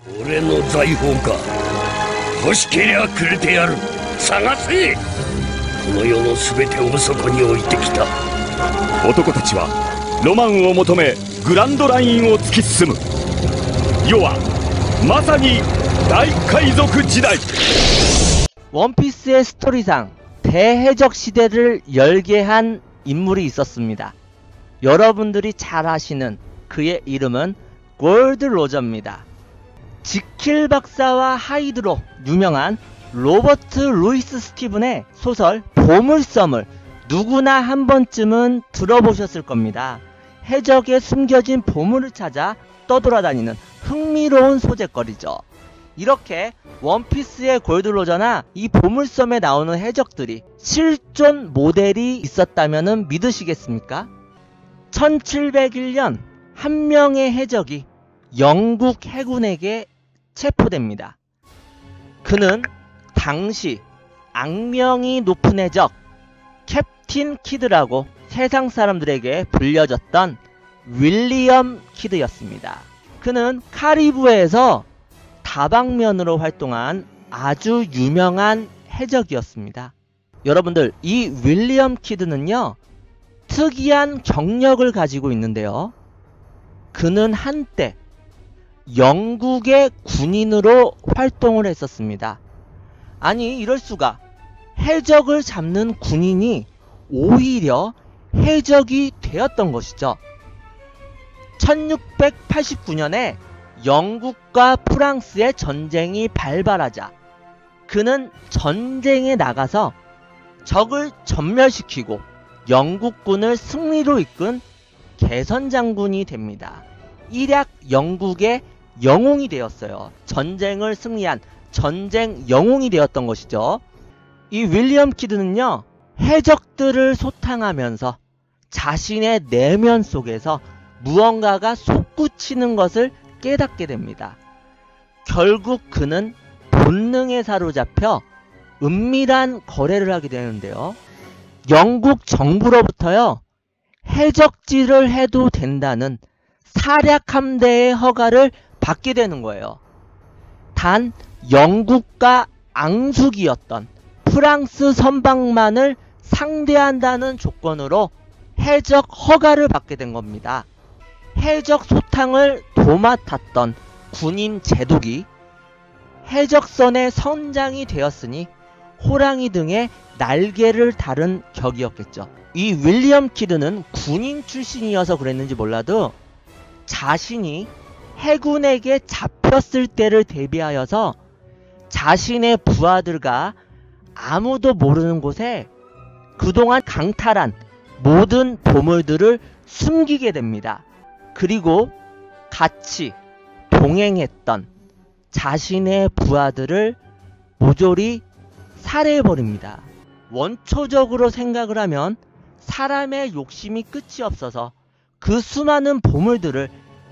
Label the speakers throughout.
Speaker 1: 俺の財宝か。欲しけりゃくれてやる。探せ。この世の全てをそこに置いてきた。
Speaker 2: 男たちはロマンを求めグランドラインを突き進む。世はまさに大海賊時代.
Speaker 3: 원피스의 스토리상 대해적 시대를 열게 한 인물이 있었습니다. 여러분들이 잘 아시는 그의 이름은 골드 로저입니다. 지킬 박사와 하이드로 유명한 로버트 루이스 스티븐의 소설 보물섬을 누구나 한 번쯤은 들어보셨을 겁니다. 해적에 숨겨진 보물을 찾아 떠돌아다니는 흥미로운 소재거리죠. 이렇게 원피스의 골드로저나 이 보물섬에 나오는 해적들이 실존 모델이 있었다면 믿으시겠습니까? 1701년 한 명의 해적이 영국 해군에게 체포됩니다. 그는 당시 악명이 높은 해적 캡틴 키드라고 세상 사람들에게 불려졌던 윌리엄 키드였습니다. 그는 카리브해에서 다방면으로 활동한 아주 유명한 해적이었습니다. 여러분들, 이 윌리엄 키드는요, 특이한 경력을 가지고 있는데요. 그는 한때 영국의 군인으로 활동을 했었습니다. 아니, 이럴 수가. 해적을 잡는 군인이 오히려 해적이 되었던 것이죠. 1689년에 영국과 프랑스의 전쟁이 발발하자 그는 전쟁에 나가서 적을 전멸시키고 영국군을 승리로 이끈 개선장군이 됩니다. 일약 영국의 영웅이 되었어요. 전쟁을 승리한 전쟁 영웅이 되었던 것이죠. 이 윌리엄 키드는요, 해적들을 소탕하면서 자신의 내면 속에서 무언가가 솟구치는 것을 깨닫게 됩니다. 결국 그는 본능에 사로잡혀 은밀한 거래를 하게 되는데요. 영국 정부로부터요, 해적질을 해도 된다는 사략 함대의 허가를 받게 되는 거예요. 단 영국과 앙숙이었던 프랑스 선박만을 상대한다는 조건으로 해적 허가를 받게 된 겁니다. 해적 소탕을 도맡았던 군인 제독이 해적선의 선장이 되었으니 호랑이 등의 날개를 다른 격이었겠죠. 이 윌리엄 키드는 군인 출신이어서 그랬는지 몰라도 자신이 해군에게 잡혔을 때를 대비하여서 자신의 부하들과 아무도 모르는 곳에 그동안 강탈한 모든 보물들을 숨기게 됩니다. 그리고 같이 동행했던 자신의 부하들을 모조리 살해해버립니다. 원초적으로 생각을 하면 사람의 욕심이 끝이 없어서 그 수많은 보물들을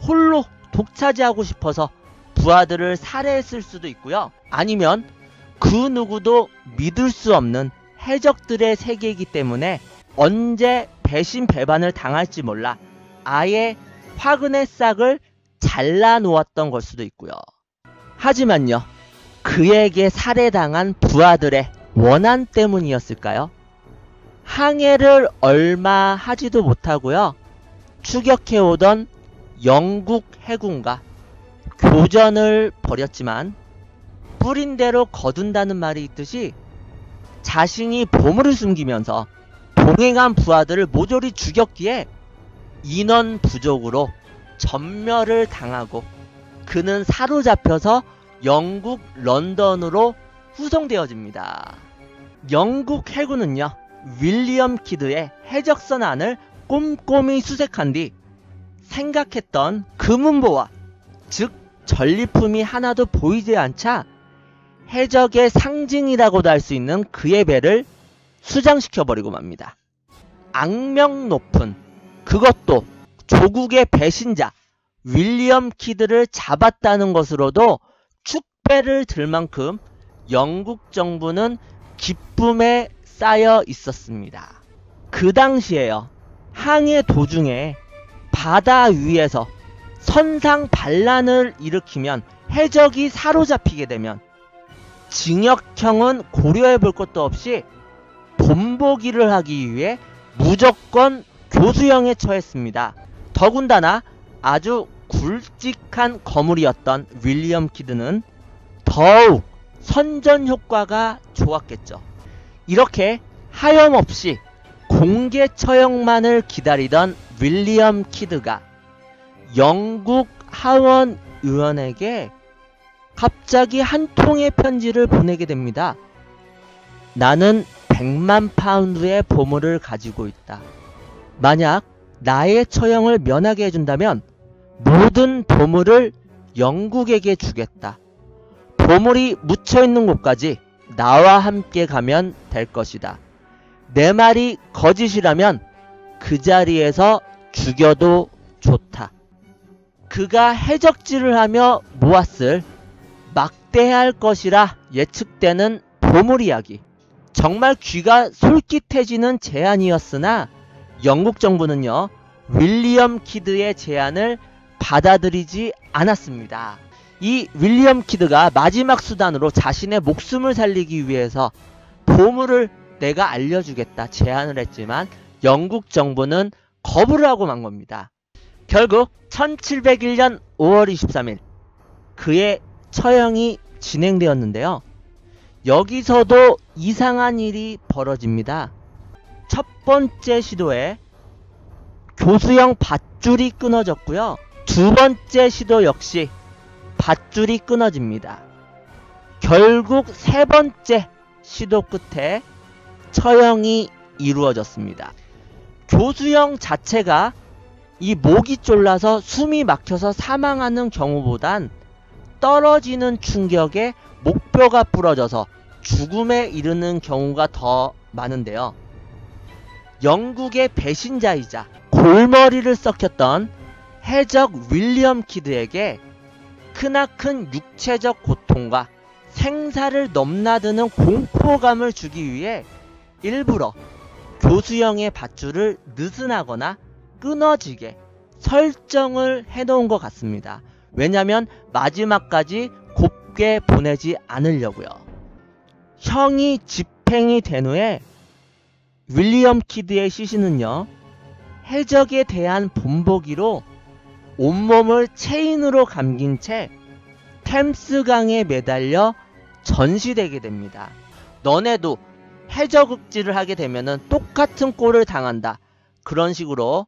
Speaker 3: 홀로 독차지하고 싶어서 부하들을 살해했을 수도 있고요. 아니면 그 누구도 믿을 수 없는 해적들의 세계이기 때문에 언제 배신 배반을 당할지 몰라 아예 화근의 싹을 잘라 놓았던 걸 수도 있고요. 하지만요, 그에게 살해당한 부하들의 원한 때문이었을까요? 항해를 얼마 하지도 못하고요, 추격해오던 영국 해군과 교전을 벌였지만 뿌린 대로 거둔다는 말이 있듯이 자신이 보물을 숨기면서 동행한 부하들을 모조리 죽였기에 인원 부족으로 전멸을 당하고 그는 사로잡혀서 영국 런던으로 후송되어집니다. 영국 해군은요, 윌리엄 키드의 해적선 안을 꼼꼼히 수색한 뒤 생각했던 금은보화, 즉 전리품이 하나도 보이지 않자 해적의 상징이라고도 할 수 있는 그의 배를 수장시켜버리고 맙니다. 악명 높은, 그것도 조국의 배신자 윌리엄 키드를 잡았다는 것으로도 축배를 들 만큼 영국 정부는 기쁨에 쌓여 있었습니다. 그 당시에요, 항해 도중에 바다 위에서 선상 반란을 일으키면, 해적이 사로잡히게 되면 징역형은 고려해볼 것도 없이 본보기를 하기 위해 무조건 교수형에 처했습니다. 더군다나 아주 굵직한 거물이었던 윌리엄 키드는 더욱 선전 효과가 좋았겠죠. 이렇게 하염없이 공개 처형만을 기다리던 윌리엄 키드가 영국 하원 의원에게 갑자기 한 통의 편지를 보내게 됩니다. 나는 100만 파운드의 보물을 가지고 있다. 만약 나의 처형을 면하게 해준다면 모든 보물을 영국에게 주겠다. 보물이 묻혀있는 곳까지 나와 함께 가면 될 것이다. 내 말이 거짓이라면 그 자리에서 죽여도 좋다. 그가 해적질을 하며 모았을 막대할 것이라 예측되는 보물 이야기. 정말 귀가 솔깃해지는 제안이었으나 영국 정부는요, 윌리엄 키드의 제안을 받아들이지 않았습니다. 이 윌리엄 키드가 마지막 수단으로 자신의 목숨을 살리기 위해서 보물을 내가 알려주겠다 제안을 했지만 영국 정부는 거부를 하고 만 겁니다. 결국 1701년 5월 23일 그의 처형이 진행되었는데요. 여기서도 이상한 일이 벌어집니다. 첫 번째 시도에 교수형 밧줄이 끊어졌고요. 두 번째 시도 역시 밧줄이 끊어집니다. 결국 세 번째 시도 끝에 처형이 이루어졌습니다. 교수형 자체가 이 목이 졸라서 숨이 막혀서 사망하는 경우보단 떨어지는 충격에 목뼈가 부러져서 죽음에 이르는 경우가 더 많은데요. 영국의 배신자이자 골머리를 썩혔던 해적 윌리엄 키드에게 크나큰 육체적 고통과 생사를 넘나드는 공포감을 주기 위해 일부러 교수형의 밧줄을 느슨하거나 끊어지게 설정을 해놓은 것 같습니다. 왜냐면 마지막까지 곱게 보내지 않으려고요. 형이 집행이 된 후에 윌리엄 키드의 시신은요, 해적에 대한 본보기로 온몸을 체인으로 감긴 채 템스강에 매달려 전시되게 됩니다. 너네도 해적읍질을 하게 되면은 똑같은 꼴을 당한다. 그런 식으로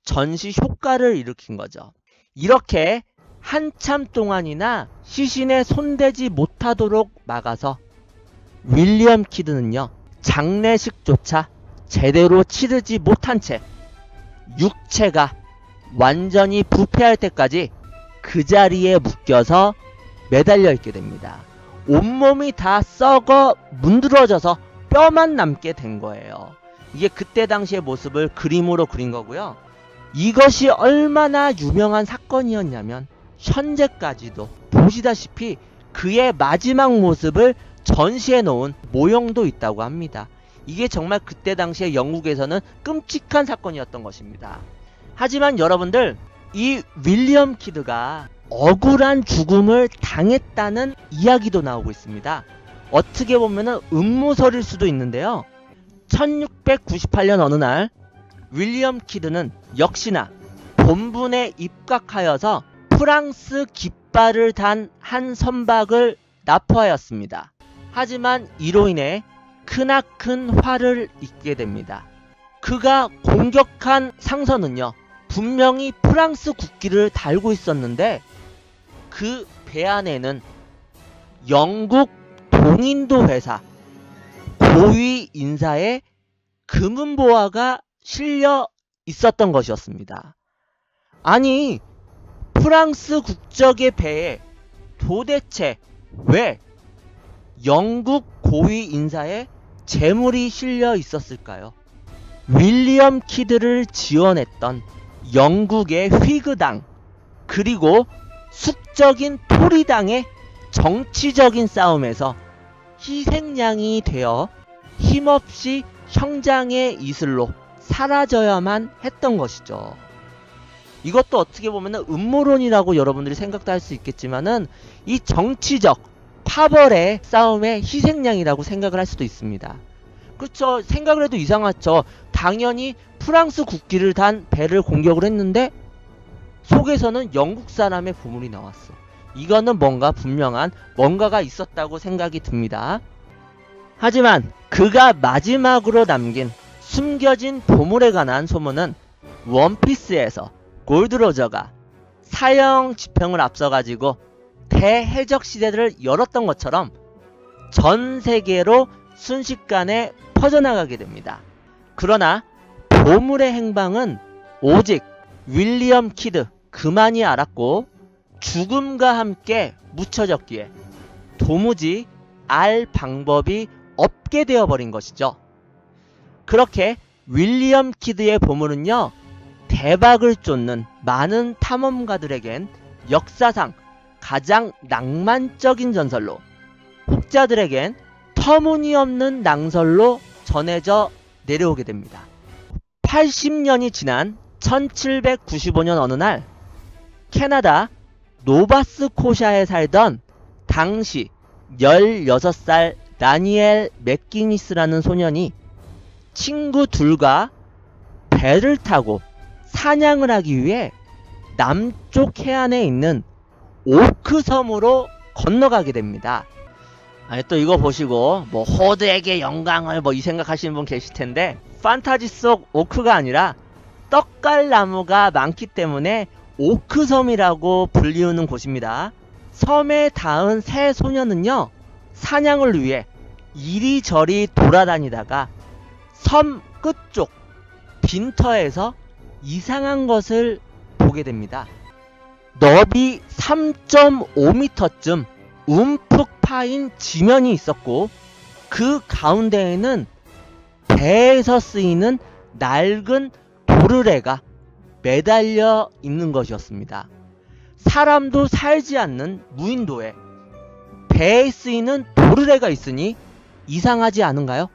Speaker 3: 전시 효과를 일으킨 거죠. 이렇게 한참 동안이나 시신에 손대지 못하도록 막아서 윌리엄 키드는요, 장례식조차 제대로 치르지 못한 채 육체가 완전히 부패할 때까지 그 자리에 묶여서 매달려 있게 됩니다. 온몸이 다 썩어 문드러져서 뼈만 남게 된 거예요. 이게 그때 당시의 모습을 그림으로 그린 거고요. 이것이 얼마나 유명한 사건이었냐면 현재까지도 보시다시피 그의 마지막 모습을 전시해 놓은 모형도 있다고 합니다. 이게 정말 그때 당시에 영국에서는 끔찍한 사건이었던 것입니다. 하지만 여러분들, 이 윌리엄 키드가 억울한 죽음을 당했다는 이야기도 나오고 있습니다. 어떻게 보면은 음모설일 수도 있는데요. 1698년 어느 날 윌리엄 키드는 역시나 본분에 입각하여서 프랑스 깃발을 단 한 선박을 납포하였습니다. 하지만 이로 인해 크나큰 화를 입게 됩니다. 그가 공격한 상선은요, 분명히 프랑스 국기를 달고 있었는데 그 배 안에는 영국 동인도 회사 고위 인사의 금은보화가 실려 있었던 것이었습니다. 아니, 프랑스 국적의 배에 도대체 왜 영국 고위 인사의 재물이 실려 있었을까요? 윌리엄 키드를 지원했던 영국의 휘그당, 그리고 숙적인 토리당의 정치적인 싸움에서 희생양이 되어 힘없이 형장의 이슬로 사라져야만 했던 것이죠. 이것도 어떻게 보면 음모론이라고 여러분들이 생각도 할 수 있겠지만은 이 정치적 파벌의 싸움의 희생양이라고 생각을 할 수도 있습니다. 그렇죠. 생각을 해도 이상하죠. 당연히 프랑스 국기를 단 배를 공격을 했는데 속에서는 영국 사람의 보물이 나왔어. 이거는 뭔가 분명한 뭔가가 있었다고 생각이 듭니다. 하지만 그가 마지막으로 남긴 숨겨진 보물에 관한 소문은 원피스에서 골드로저가 사형 집행을 앞서가지고 대해적 시대를 열었던 것처럼 전 세계로 순식간에 퍼져나가게 됩니다. 그러나 보물의 행방은 오직 윌리엄 키드 그만이 알았고 죽음과 함께 묻혀졌기에 도무지 알 방법이 없게 되어버린 것이죠. 그렇게 윌리엄 키드의 보물은요, 대박을 쫓는 많은 탐험가들에겐 역사상 가장 낭만적인 전설로, 혹자들에겐 터무니없는 낭설로 전해져 내려오게 됩니다. 80년이 지난 1795년 어느 날 캐나다 노바스코샤에 살던 당시 16살 다니엘 맥기니스라는 소년이 친구 둘과 배를 타고 사냥을 하기 위해 남쪽 해안에 있는 오크섬으로 건너가게 됩니다. 아니, 또 이거 보시고 뭐 호드에게 영광을 뭐 이 생각하시는 분 계실 텐데, 판타지 속 오크가 아니라 떡갈나무가 많기 때문에 오크섬이라고 불리우는 곳입니다. 섬에 닿은 세 소년은요, 사냥을 위해 이리저리 돌아다니다가 섬 끝쪽 빈터에서 이상한 것을 보게 됩니다. 너비 3.5m쯤 움푹 파인 지면이 있었고 그 가운데에는 배에서 쓰이는 낡은 도르래가 매달려 있는 것이었습니다. 사람도 살지 않는 무인도에 배에 쓰이는 도르래가 있으니 이상하지 않은가요?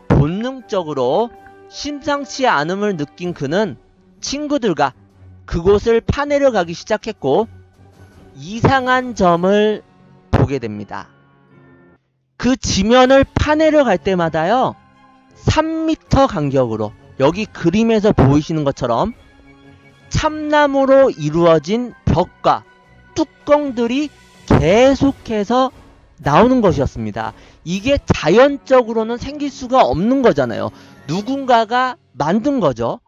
Speaker 3: 본능적으로 심상치 않음을 느낀 그는 친구들과 그곳을 파내려 가기 시작했고 이상한 점을 보게 됩니다. 그 지면을 파내려 갈 때마다요, 3m 간격으로 여기 그림에서 보이시는 것처럼 참나무로 이루어진 벽과 뚜껑들이 계속해서 나오는 것이었습니다. 이게 자연적으로는 생길 수가 없는 거잖아요. 누군가가 만든 거죠.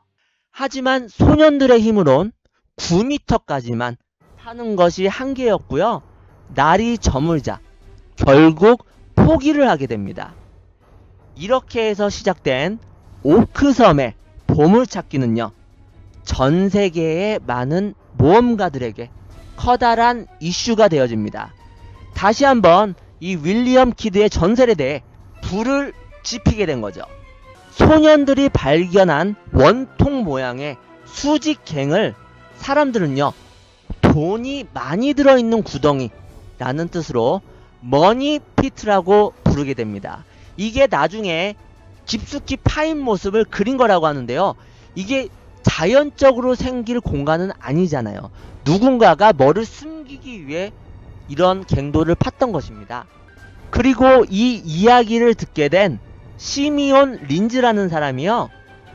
Speaker 3: 하지만 소년들의 힘으론 9m까지만 타는 것이 한계였고요. 날이 저물자 결국 포기를 하게 됩니다. 이렇게 해서 시작된 오크섬의 보물찾기는요, 전 세계의 많은 모험가들에게 커다란 이슈가 되어집니다. 다시 한번 이 윌리엄 키드의 전설에 대해 불을 지피게 된 거죠. 소년들이 발견한 원통 모양의 수직갱을 사람들은요, 돈이 많이 들어있는 구덩이 라는 뜻으로 머니피트라고 부르게 됩니다. 이게 나중에 깊숙이 파인 모습을 그린 거라고 하는데요, 이게 자연적으로 생길 공간은 아니잖아요. 누군가가 뭐를 숨기기 위해 이런 갱도를 팠던 것입니다. 그리고 이 이야기를 듣게 된 시미온 린즈라는 사람이요,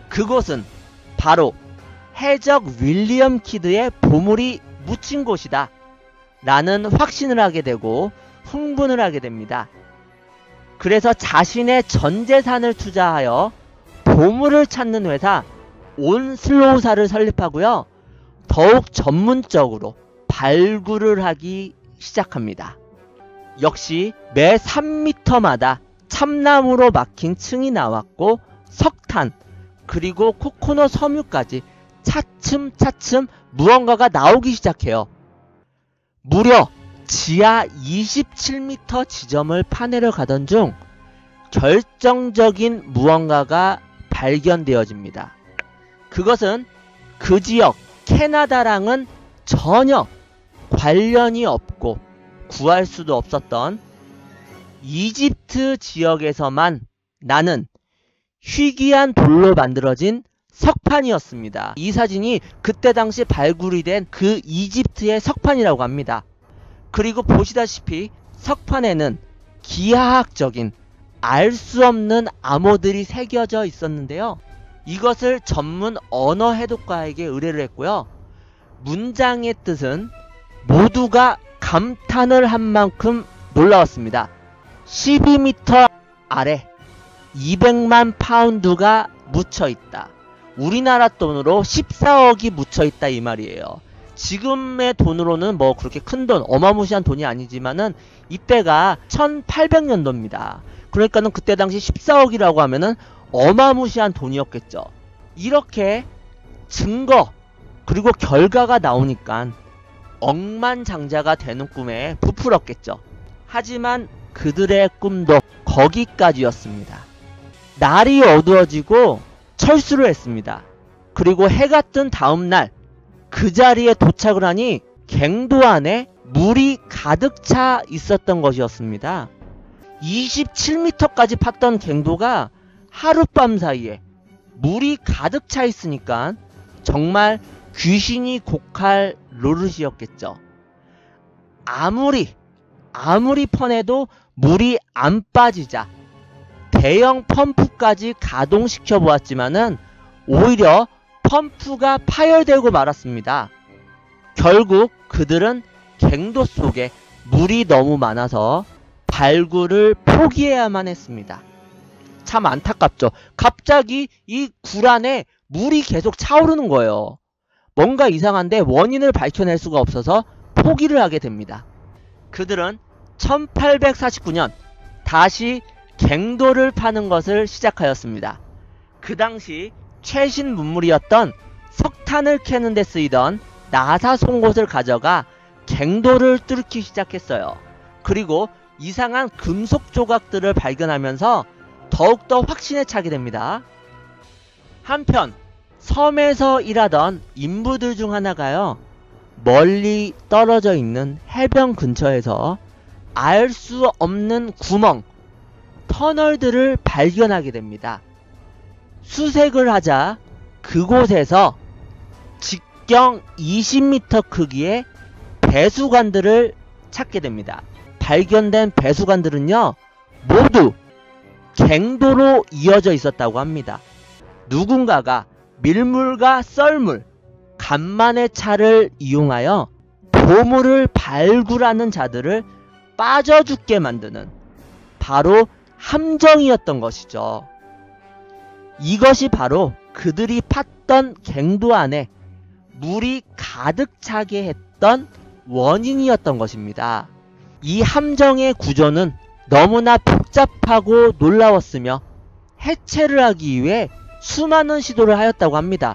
Speaker 3: 그곳은 바로 해적 윌리엄 키드의 보물이 묻힌 곳이다 라는 확신을 하게 되고 흥분을 하게 됩니다. 그래서 자신의 전 재산을 투자하여 보물을 찾는 회사 온슬로우사를 설립하고요, 더욱 전문적으로 발굴을 하기 시작합니다. 역시 매 3m마다 참나무로 막힌 층이 나왔고 석탄 그리고 코코넛 섬유까지 차츰차츰 무언가가 나오기 시작해요. 무려 지하 27m 지점을 파내려 가던 중 결정적인 무언가가 발견되어집니다. 그것은 그 지역 캐나다랑은 전혀 관련이 없고 구할 수도 없었던 이집트 지역에서만 나는 희귀한 돌로 만들어진 석판이었습니다. 이 사진이 그때 당시 발굴이 된 그 이집트의 석판이라고 합니다. 그리고 보시다시피 석판에는 기하학적인 알 수 없는 암호들이 새겨져 있었는데요. 이것을 전문 언어 해독가에게 의뢰를 했고요. 문장의 뜻은 모두가 감탄을 한 만큼 놀라웠습니다. 12m 아래 200만 파운드가 묻혀있다. 우리나라 돈으로 14억이 묻혀있다 이 말이에요. 지금의 돈으로는 뭐 그렇게 큰 돈, 어마무시한 돈이 아니지만은 이때가 1800년도입니다. 그러니까는 그때 당시 14억이라고 하면은 어마무시한 돈이었겠죠. 이렇게 증거 그리고 결과가 나오니까 억만장자가 되는 꿈에 부풀었겠죠. 하지만 그들의 꿈도 거기까지였습니다. 날이 어두워지고 철수를 했습니다. 그리고 해가 뜬 다음날 그 자리에 도착을 하니 갱도 안에 물이 가득 차 있었던 것이었습니다. 27m까지 팠던 갱도가 하룻밤 사이에 물이 가득 차 있으니까 정말 귀신이 곡할 노릇이었겠죠. 아무리 퍼내도 물이 안 빠지자 대형 펌프까지 가동시켜 보았지만은 오히려 펌프가 파열되고 말았습니다. 결국 그들은 갱도 속에 물이 너무 많아서 발굴을 포기해야만 했습니다. 참 안타깝죠. 갑자기 이 굴 안에 물이 계속 차오르는 거예요. 뭔가 이상한데 원인을 밝혀낼 수가 없어서 포기를 하게 됩니다. 그들은 1849년 다시 갱도를 파는 것을 시작하였습니다. 그 당시 최신 문물이었던 석탄을 캐는 데 쓰이던 나사 송곳을 가져가 갱도를 뚫기 시작했어요. 그리고 이상한 금속 조각들을 발견하면서 더욱더 확신에 차게 됩니다. 한편 섬에서 일하던 인부들 중 하나가요, 멀리 떨어져 있는 해변 근처에서 알 수 없는 구멍, 터널들을 발견하게 됩니다. 수색을 하자 그곳에서 직경 20m 크기의 배수관들을 찾게 됩니다. 발견된 배수관들은요, 모두 갱도로 이어져 있었다고 합니다. 누군가가 밀물과 썰물, 간만의 차를 이용하여 보물을 발굴하는 자들을 빠져 죽게 만드는 바로 함정이었던 것이죠. 이것이 바로 그들이 팠던 갱도 안에 물이 가득 차게 했던 원인이었던 것입니다. 이 함정의 구조는 너무나 복잡하고 놀라웠으며 해체를 하기 위해 수많은 시도를 하였다고 합니다.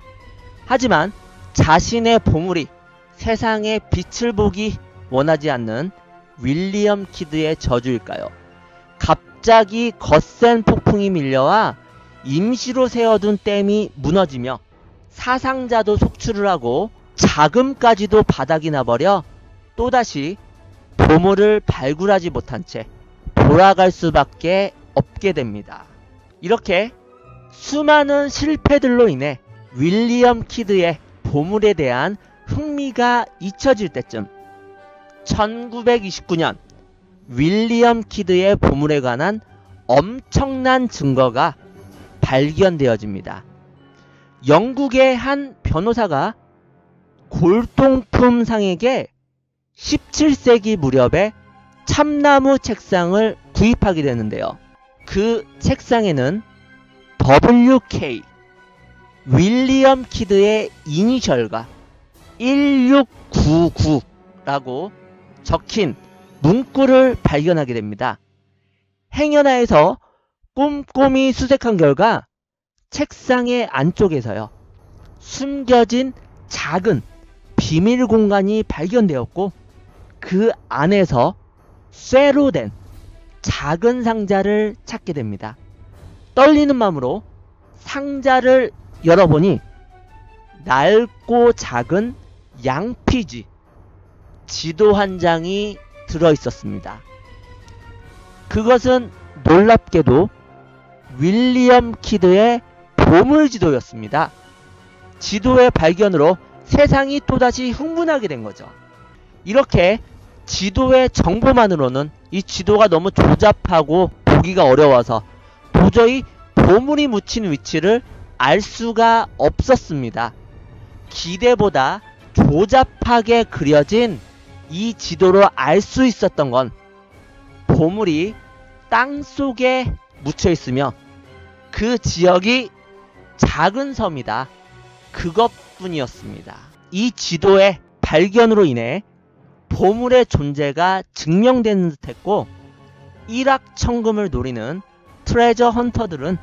Speaker 3: 하지만 자신의 보물이 세상에 빛을 보기 원하지 않는 윌리엄 키드의 저주일까요? 갑자기 거센 폭풍이 밀려와 임시로 세워둔 댐이 무너지며 사상자도 속출을 하고 자금까지도 바닥이 나버려 또다시 보물을 발굴하지 못한 채 돌아갈 수밖에 없게 됩니다. 이렇게 수많은 실패들로 인해 윌리엄 키드의 보물에 대한 흥미가 잊혀질 때쯤 1929년 윌리엄 키드의 보물에 관한 엄청난 증거가 발견되어집니다. 영국의 한 변호사가 골동품상에게 17세기 무렵에 참나무 책상을 구입하게 되는데요. 그 책상에는 WK 윌리엄 키드의 이니셜과 1699라고 적힌 문구를 발견하게 됩니다. 행여나에서 꼼꼼히 수색한 결과 책상의 안쪽에서요, 숨겨진 작은 비밀 공간이 발견되었고 그 안에서 쇠로 된 작은 상자를 찾게 됩니다. 떨리는 마음으로 상자를 열어보니 낡고 작은 양피지 지도 한 장이 들어있었습니다. 그것은 놀랍게도 윌리엄 키드의 보물지도였습니다. 지도의 발견으로 세상이 또다시 흥분하게 된 거죠. 이렇게 지도의 정보만으로는 이 지도가 너무 조잡하고 보기가 어려워서 도저히 보물이 묻힌 위치를 알 수가 없었습니다. 기대보다 조잡하게 그려진 이 지도로 알 수 있었던 건 보물이 땅 속에 묻혀 있으며 그 지역이 작은 섬이다. 그것뿐이었습니다. 이 지도의 발견으로 인해 보물의 존재가 증명되는 듯했고 일확천금을 노리는 트레저 헌터들은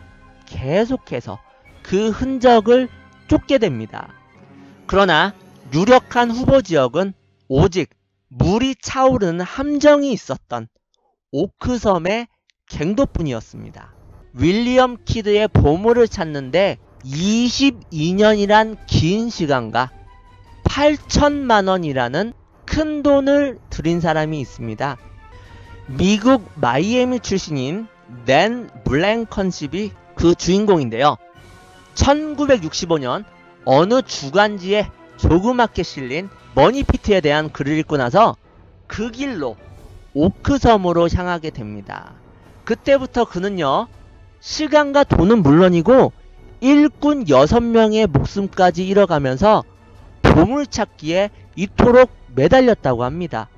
Speaker 3: 계속해서 그 흔적을 쫓게 됩니다. 그러나 유력한 후보 지역은 오직 물이 차오르는 함정이 있었던 오크섬의 갱도뿐이었습니다. 윌리엄 키드의 보물을 찾는데 22년이란 긴 시간과 8천만원이라는 큰 돈을 들인 사람이 있습니다. 미국 마이애미 출신인 댄 블랭컨십이 그 주인공인데요. 1965년 어느 주간지에 조그맣게 실린 머니피트에 대한 글을 읽고 나서 그 길로 오크섬으로 향하게 됩니다. 그때부터 그는요, 시간과 돈은 물론이고 일꾼 6명의 목숨까지 잃어가면서 보물찾기에 이토록 매달렸다고 합니다.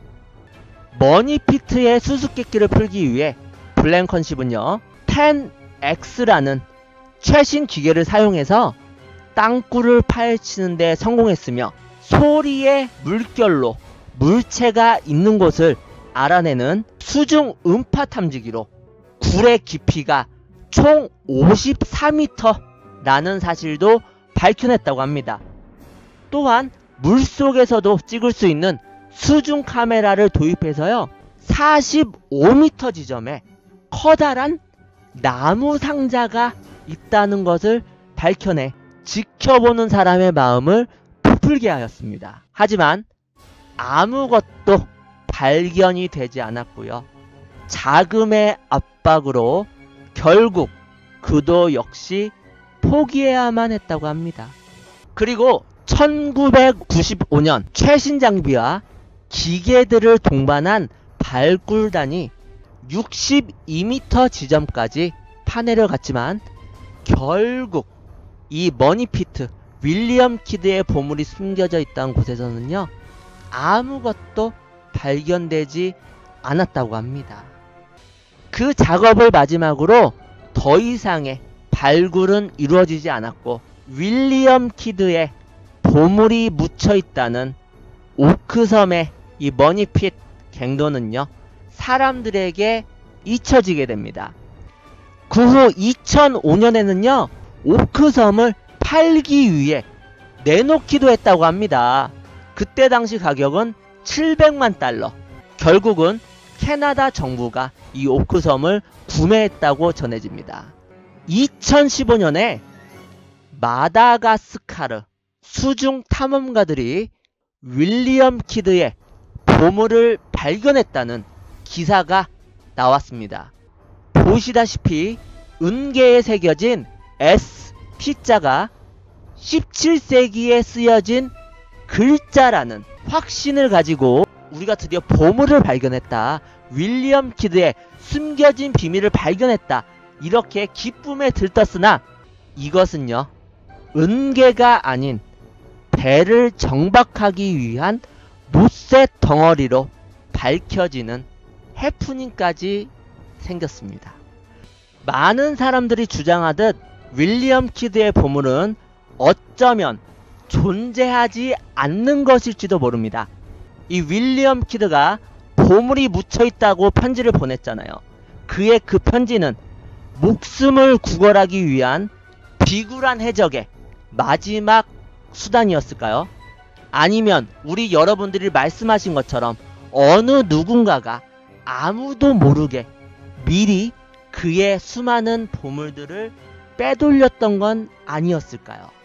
Speaker 3: 머니피트의 수수께끼를 풀기 위해 블랭컨십은요 10X라는 최신 기계를 사용해서 땅굴을 파헤치는 데 성공했으며 소리의 물결로 물체가 있는 곳을 알아내는 수중 음파 탐지기로 굴의 깊이가 총 54m라는 사실도 밝혀냈다고 합니다. 또한 물속에서도 찍을 수 있는 수중 카메라를 도입해서요 45m 지점에 커다란 나무 상자가 있다는 것을 밝혀내 지켜보는 사람의 마음을 부풀게 하였습니다. 하지만 아무것도 발견이 되지 않았고요. 자금의 압박으로 결국 그도 역시 포기해야만 했다고 합니다. 그리고 1995년 최신 장비와 기계들을 동반한 발굴단이 62m 지점까지 파내려갔지만 결국 이 머니피트 윌리엄 키드의 보물이 숨겨져 있다는 곳에서는요 아무것도 발견되지 않았다고 합니다. 그 작업을 마지막으로 더 이상의 발굴은 이루어지지 않았고 윌리엄 키드의 보물이 묻혀있다는 오크섬의 이 머니핏 갱도는요 사람들에게 잊혀지게 됩니다. 그 후 2005년에는요 오크섬을 팔기 위해 내놓기도 했다고 합니다. 그때 당시 가격은 700만 달러. 결국은 캐나다 정부가 이 오크섬을 구매했다고 전해집니다. 2015년에 마다가스카르 수중 탐험가들이 윌리엄 키드의 보물을 발견했다는 기사가 나왔습니다. 보시다시피 은계에 새겨진 S P자가 17세기에 쓰여진 글자라는 확신을 가지고 우리가 드디어 보물을 발견했다. 윌리엄 키드의 숨겨진 비밀을 발견했다. 이렇게 기쁨에 들떴으나 이것은요 은계가 아닌 배를 정박하기 위한 못새 덩어리로 밝혀지는 해프닝까지 생겼습니다. 많은 사람들이 주장하듯 윌리엄 키드의 보물은 어쩌면 존재하지 않는 것일지도 모릅니다. 이 윌리엄 키드가 보물이 묻혀있다고 편지를 보냈잖아요. 그의 그 편지는 목숨을 구걸하기 위한 비굴한 해적의 마지막 수단이었을까요? 아니면 우리 여러분들이 말씀하신 것처럼 어느 누군가가 아무도 모르게 미리 그의 수많은 보물들을 빼돌렸던 건 아니었을까요?